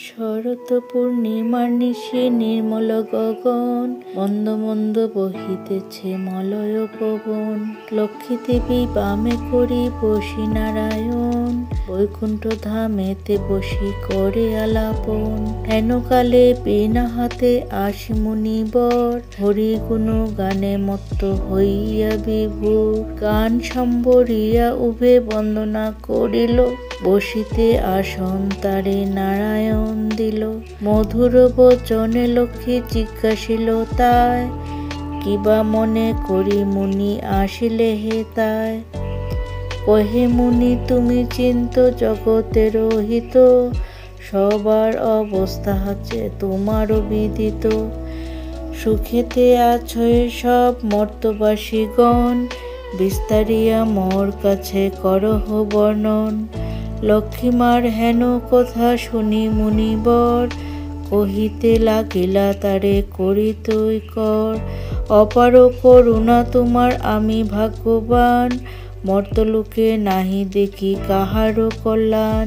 শরৎ পূর্ণিমার নিশি নির্মল গগন, মন্দ মন্দ বহিতেছে মলয় পবন। লক্ষ্মী দেবী বামে করি বসি নারায়ণ, বৈকুণ্ঠ ধামেতে বসি করে আলাপন। হেন কালে বীণা হাতে আসি মুনিবর, হরি গুণ গানে মত্ত হইয়া বিভোর। গান সম্বরিয়া উভে বন্দনা করিল, বসিতে আসন তারে নারায়ণ দিল। মধুর বচনে লক্ষ্মী জিজ্ঞাসিল তাই, কিবা মনে করি মুনি আসিলে হে তাই। কহে মুনি তুমি চিন্ত জগতের হিত, সবার অবস্থা আছে তোমারও বিদিত। সুখেতে আছয় সব মর্তবাসীগণ, বিস্তারিয়া মোর কাছে করহ বর্ণন। লক্ষ্মীমার হেন কথা শুনি মুনিবর, কহিতে লাগিলা তারে করিতই কর। অপার করুণা তোমার আমি ভাগ্যবান, মর্তলোকে নাহি দেখি কাহারও কল্যাণ।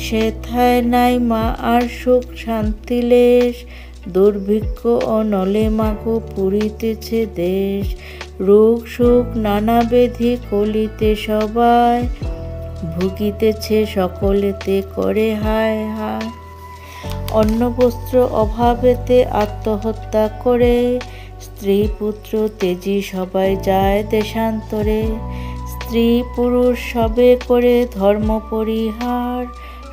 সেথায় নাই মা আর সুখ শান্তি লেশ, দুর্ভিক্ষ অনলে মাগো পুরিতেছে দেশ। রোগ সুখ নানা ব্যাধি কলিতে সবাই, ভুগিতেছে সকলেতে করে হায় হায়। অন্ন বস্ত্র অভাবেতে আত্মহত্যা করে, স্ত্রী পুত্র তেজি সবাই যায় দেশান্তরে। স্ত্রী পুরুষ সবে করে ধর্ম পরিহার,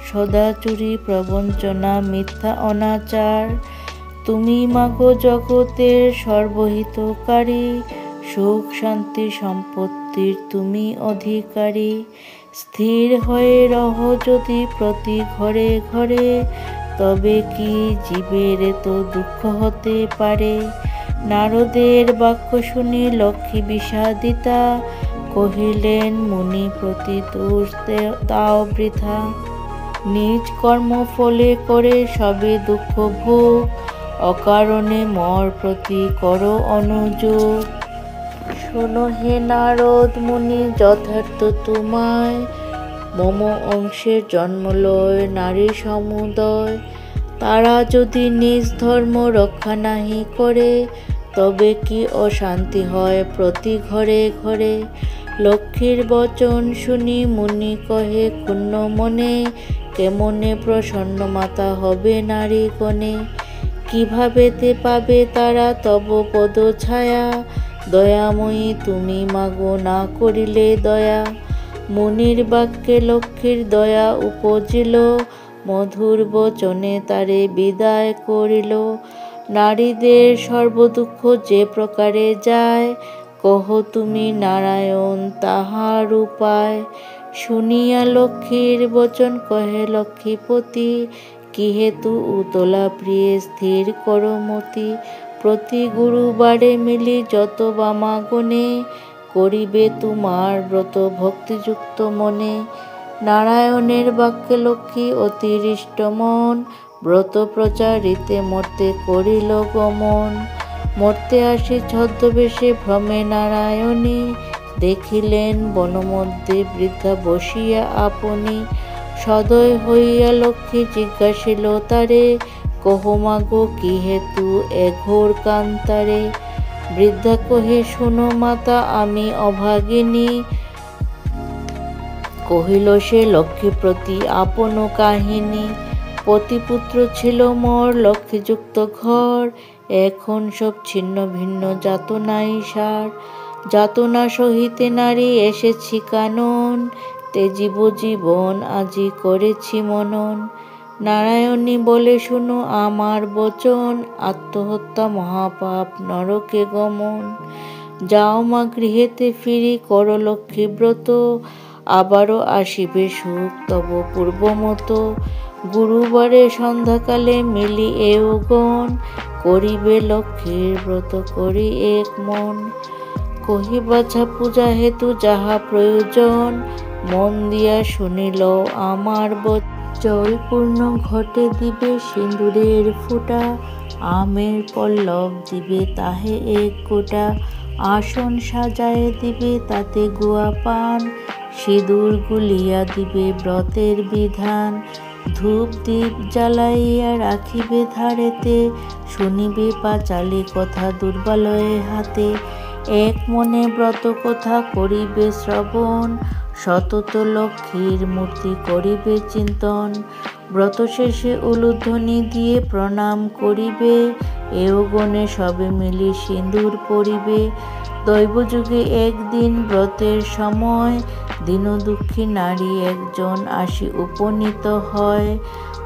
সদাচুরি প্রবঞ্চনা মিথ্যা অনাচার। তুমি মাগো জগতের সর্বহিতকারী, সুখ শান্তি সম্পত্তির তুমি অধিকারী। স্থির হয়ে রহ যদি প্রতি ঘরে ঘরে, তবে কি জীবের তো দুঃখ হতে পারে। নারদের বাক্য শুনি লক্ষ্মী বিষাদিতা, কহিলেন মুনি প্রতি দোষ দাও বৃথা। নিজ কর্ম ফলে করে সবে দুঃখ ভোগ, অকারণে মর প্রতি করো অনুযোগ। শোনো হে নারদ মুনি যথার্থ তোমায়, মম অংশের জন্মলয় নারী সমুদয়। তারা যদি নিজ ধর্ম রক্ষা নাহি করে, তবে কি অশান্তি হয় প্রতি ঘরে ঘরে। লক্ষ্মীর বচন শুনি মুনি কহে ক্ষুণ্ণ মনে, কেমনে প্রসন্ন মাতা হবে নারীগণে। কিভাবেতে পাবে তারা তব পদ ছায়া, দয়াময়ী তুমি মাগো না করিলে দয়া। মুনির বাক্যে লক্ষ্মীর দয়া উপজিল, মধুর বচনে তারে বিদায় করিল। নারীদের সর্বদুঃখ যে প্রকারে যায়, কহ তুমি নারায়ণ তাহার উপায়। শুনিয়া লক্ষ্মীর বচন কহে লক্ষ্মীপতি, কি হেতু উতলা প্রিয়ে স্থির কর মতি। প্রতি গুরুবারে মিলি যত বামাগণে, করিবে তোমার ব্রত ভক্তিযুক্ত মনে। নারায়ণের বাক্যে লক্ষ্মী অতিরিষ্ট মন, ব্রত প্রচারিতে মর্তে করিল গমন। মর্তে আসি ছদ্মবেশে ভ্রমে নারায়ণী, দেখিলেন বনমধ্যে বৃদ্ধা বসিয়া আপনি। সদয় হইয়া লক্ষ্মী জিজ্ঞাসিল তারে, কহ মাগো কি হেতু এ ঘোর কান্তারে। বৃদ্ধা কহে শোনো মাতা আমি অভাগিনী, কহিল সে লক্ষ্মী প্রতি আপন কাহিনী। পতিপুত্র ছিল মোর লক্ষ্মীযুক্ত ঘর, এখন সব ছিন্ন ভিন্ন যাতনাই সার। যাতনা সহিতে নারী এসেছি কানন, তেজিব জীবন আজি করেছি মনন। নারায়ণী বলে শুনো আমার বচন, আত্মহত্যা মহাপাপ নরকে গমন। যাও মা গৃহেতে ফিরি করো লক্ষ্মী ব্রত, আবারও আসিবে সুখ তব পূর্বমত। গুরুবারে সন্ধ্যাকালে মিলি এওগণ, করিবে লক্ষ্মীর ব্রত করি এক মন। কহি বাছা পূজা হেতু যাহা প্রয়োজন, মন দিয়া শুনিল আমার বচন। জলপূর্ণ ঘটে দিবে সিঁদুরের ফোঁটা, আমের পল্লব দিবে তাহে এক গোটা। আসন সাজায়ে দিবে তাতে গুয়া পান, সিঁদুর গুলিয়া দিবে ব্রতের বিধান। ধূপ দীপ জ্বালাইয়া রাখিবে ধারেতে, শুনিবে পাঁচালী কথা দুর্বালয়ে হাতে। এক মনে ব্রত কথা করিবে শ্রবণ, সতত লক্ষ্মীর মূর্তি করিবে চিন্তন। ব্রত শেষে উলুধ্বনি দিয়ে প্রণাম করিবে, এও গণে সবে মিলি সিঁদুর পরিবে। দৈবযুগে একদিন ব্রতের সময়, দীন দুঃখী নারী একজন আসি উপনীত হয়।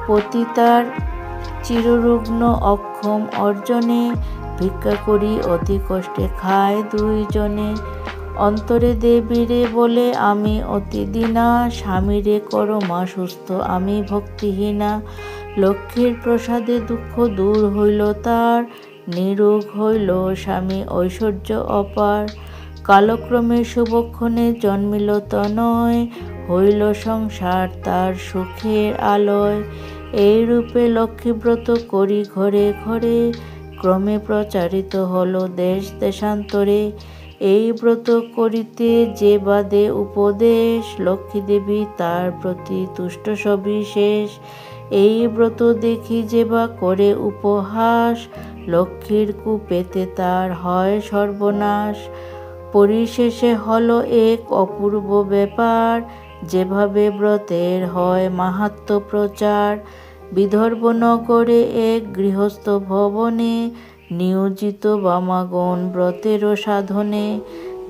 পতিতার চিররুগ্ন অক্ষম অর্জনে, ভিক্ষা করি অতি কষ্টে খায় দুইজনে। অন্তরে দেবীরে বলে আমি অতি দীনা, স্বামীরে করো মা সুস্থ আমি ভক্তিহীনা। লক্ষ্মীর প্রসাদে দুঃখ দূর হইল তার, নিরোগ হইল স্বামী ঐশ্বর্য অপার। কালক্রমে শুভক্ষণে জন্মিল তনয়, হইল সংসার তার সুখের আলয়। এই রূপে লক্ষ্মীব্রত করি ঘরে ঘরে, ক্রমে প্রচারিত হল দেশ দেশান্তরে। এই ব্রত করিতে যে বাদে উপদেশ, লক্ষ্মী দেবী তার প্রতি তুষ্ট সবিশেষ। এই ব্রত দেখি যে বা করে উপহাস, লক্ষ্মীর কূপেতে তার হয় সর্বনাশ। পরিশেষে হল এক অপূর্ব ব্যাপার, যেভাবে ব্রতের হয় মাহাত্ম্য প্রচার। বিদর্ভ নগরে এক গৃহস্থ ভবনে, নিয়োজিত বামাগণ ব্রতের সাধনে।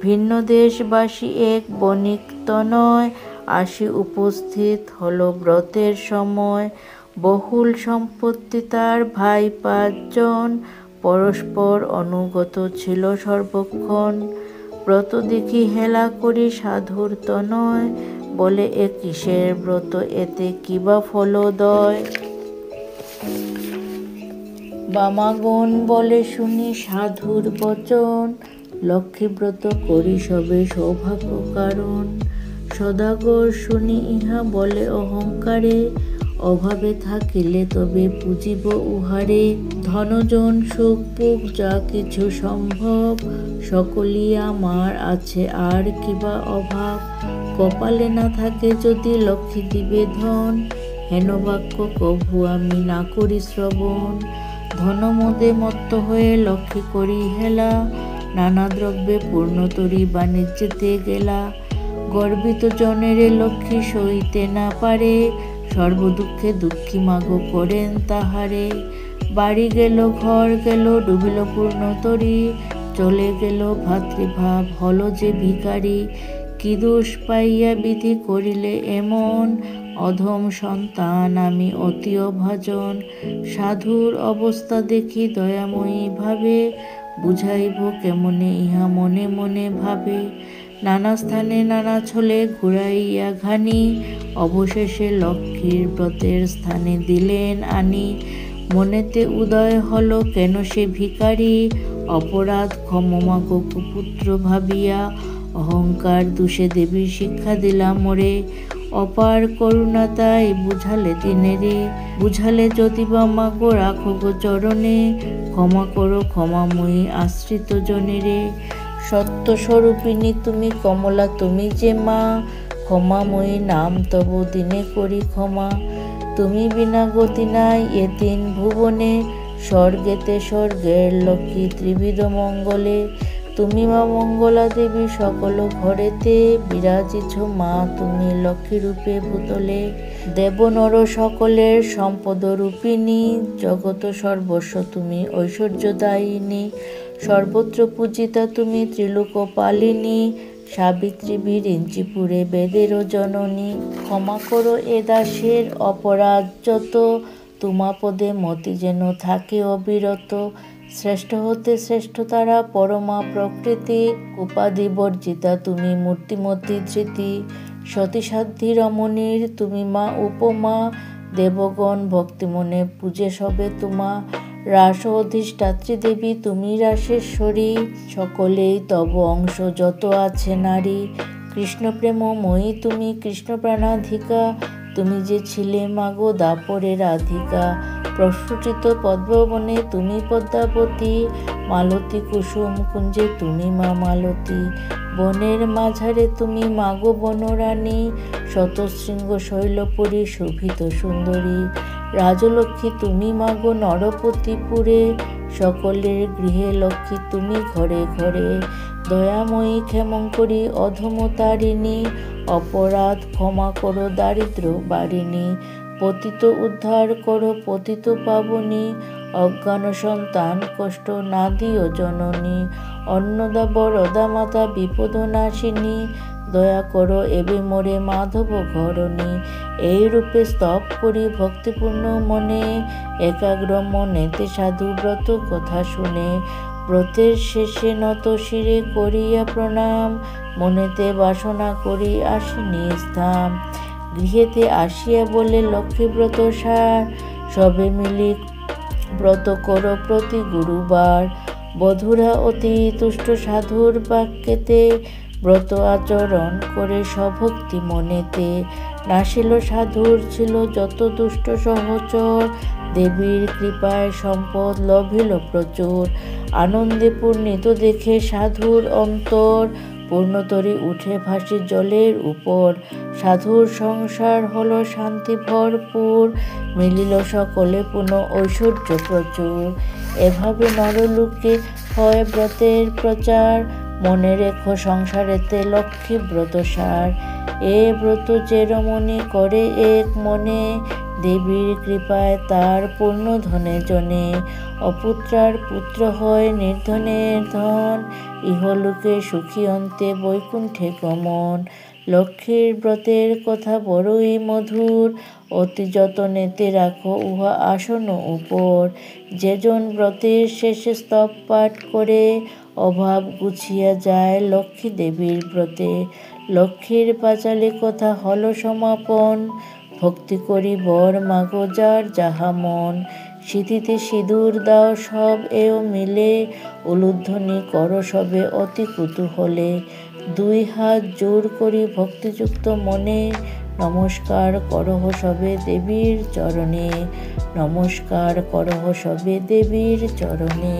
ভিন্ন দেশবাসী এক বণিক তনয়, আসি উপস্থিত হল ব্রতের সময়। বহুল সম্পত্তি তার ভাই 5 জন, পরস্পর অনুগত ছিল সর্বক্ষণ। ব্রত দেখি হেলা করি সাধুর তনয়, বলে এ কিসের ব্রত এতে কিবা ফলদয়। বামাগণ বলে শুনি সাধুর বচন, লক্ষ্মীব্রত করি সবে সৌভাগ্য কারণ। সদাগর শুনি ইহা বলে অহংকারে, অভাবে থাকিলে তবে পুজিব উহারে। ধনজন সুখ পুখ যা কিছু সম্ভব, সকলই আমার আছে আর কিবা অভাব। কপালে না থাকে যদি লক্ষ্মী দিবে ধন, হেন বাক্য কভু আমি না করি শ্রবণ। ধনমদে মত্ত হয়ে লক্ষ্মী করি হেলা, নানা দ্রব্যে পূর্ণতরী বাণিজ্যেতে গেলা। গর্বিত জনেরে লক্ষ্মী সইতে না পারে, সর্বদুঃখে দুঃখী মাগো করেন তাহারে। বাড়ি গেল ঘর গেল ডুবিল পূর্ণতরী, চলে গেল ভাতৃভাব হল যে ভিখারি। কি দোষ পাইয়া বিধি করিলে এমন, অধম সন্তান আমি অতি অভাজন। সাধুর অবস্থা দেখি দয়াময়ী ভাবে, বুঝাইব কেমনে ইহা মনে মনে ভাবে। নানা স্থানে নানা ছলে ঘুরাইয়া ঘানি, অবশেষে লক্ষ্মীর ব্রতের স্থানে দিলেন আনি। মনেতে উদয় হল কেন সে ভিখারি, অপরাধ ক্ষমমাগো কুপুত্র ভাবিয়া। অহংকার দোষে দেবী শিক্ষা দিলাম মোরে, অপার করুণা তাই বুঝালে দিনেরে। বুঝালে যদি বা মাগো রাখো গো চরণে, ক্ষমা করো ক্ষমাময়ী আশ্রিত জনেরে। সত্যস্বরূপিণী তুমি কমলা তুমি যে মা, ক্ষমাময়ী নাম তব দিনে করি ক্ষমা। তুমি বিনা গতি নাই এ 3 ভুবনে, স্বর্গেতে স্বর্গের লক্ষ্মী ত্রিবিধ মঙ্গলে। তুমি মা মঙ্গলা দেবী সকল ঘরেতে, বিরাজিছ মা তুমি লক্ষ্মী রূপে ভূতলে। দেব নর সকলের সম্পদ রূপিণী, জগত সর্বস্ব তুমি ঐশ্বর্যদায়িনী। সর্বত্র পূজিতা তুমি ত্রিলোকপালিনী, সাবিত্রী বিরিঞ্চিপুরে বেদেরও জননী। ক্ষমা করো এ দাসের অপরাধ যত, তোমা পদে মতি যেন থাকে অবিরত। শ্রেষ্ঠ হতে শ্রেষ্ঠ তারা পরমা প্রকৃতি, উপাধি বর্জিতা তুমি মূর্তিমতী ধৃতি। সতীসাধ্যী রমণীর তুমি মা উপমা, দেবগণ ভক্তি মনে পূজে সবে তোমা। রাস অধিষ্ঠাত্রী দেবী তুমি রাসেশ্বরী, সকলেই তব অংশ যত আছে নারী। কৃষ্ণ প্রেমময়ী তুমি কৃষ্ণ প্রাণাধিকা, তুমি যে ছিলে মাগো দাপরে রাধিকা। প্রস্ফুটিত পদ্মবনে তুমি পদ্মাবতী, মালতী কুসুম কুঞ্জে তুমি মা মালতী। বনের মাঝারে তুমি মাগো বনরানী, শতশৃঙ্গ শৈলপুরী শোভিত সুন্দরী। রাজলক্ষ্মী তুমি মাগো নরপতিপুরে, সকলের গৃহে লক্ষ্মী তুমি ঘরে ঘরে। দয়াময়ী ক্ষেমঙ্করী অধমতারিণী, অপরাধ ক্ষমা করো দারিদ্র বারিণী। পতিত উদ্ধার করো পতিত পাবনী, অজ্ঞান সন্তান কষ্ট না দিও জননী। অন্নদা বরদা মাতা বিপদ নাশিনী, দয়া করো এবে মোরে মাধব ঘরণী। এই রূপে স্তব করি ভক্তিপূর্ণ মনে, একাগ্র মনেতে সাধু ব্রত কথা শুনে। ব্রতের শেষে নত শিরে করিয়া প্রণাম, মনেতে বাসনা করি আসি নিজ ধাম। গৃহেতে আসিয়া বলে লক্ষ্মীব্রত সার, সবে মিলি ব্রত করো প্রতি গুরুবার। বধূরা অতি তুষ্ট সাধুর বাক্যেতে, ব্রত আচরণ করে সভক্তি মনেতে। নাসিল সাধুর ছিল যত দুষ্ট সহচর, দেবীর কৃপায় সম্পদ লভিল প্রচুর। আনন্দে পূর্ণিত দেখে সাধুর অন্তর, পূর্ণতরী উঠে ভাসি জলের উপর। সাধুর সংসার হলো শান্তি ভরপুর, মিলিল সকলে পুনঃ ঐশ্বর্য প্রচুর। এভাবে নরলোকে হয় ব্রতের প্রচার, মনে রেখো সংসারেতে লক্ষ্মী ব্রত সার। এ ব্রত যে রমণী করে এক মনে, দেবীর কৃপায় তার পূর্ণ ধনে জনে। অপুত্রার পুত্র হয় নির্ধনের ধন, ইহলোকে সুখী অন্তে বৈকুণ্ঠে গমন। লক্ষ্মীর ব্রতের কথা বড়ই মধুর, অতি যতনেতে রাখো উহা আসন উপর। যেজন ব্রতের শেষে স্তব পাঠ করে, অভাব গুছিয়া যায় লক্ষ্মী দেবীর ব্রতে। লক্ষ্মীর পাঁচালী কথা হল সমাপন, ভক্তি করি বর মাগো যার যাহা মন। সিঁথিতে সিঁদুর দাও সব এও মিলে, উলুধ্বনি করো সবে অতি কুতূহলে। দুই হাত জোর করি ভক্তিযুক্ত মনে, নমস্কার করহ সবে দেবীর চরণে। নমস্কার করহ সবে দেবীর চরণে।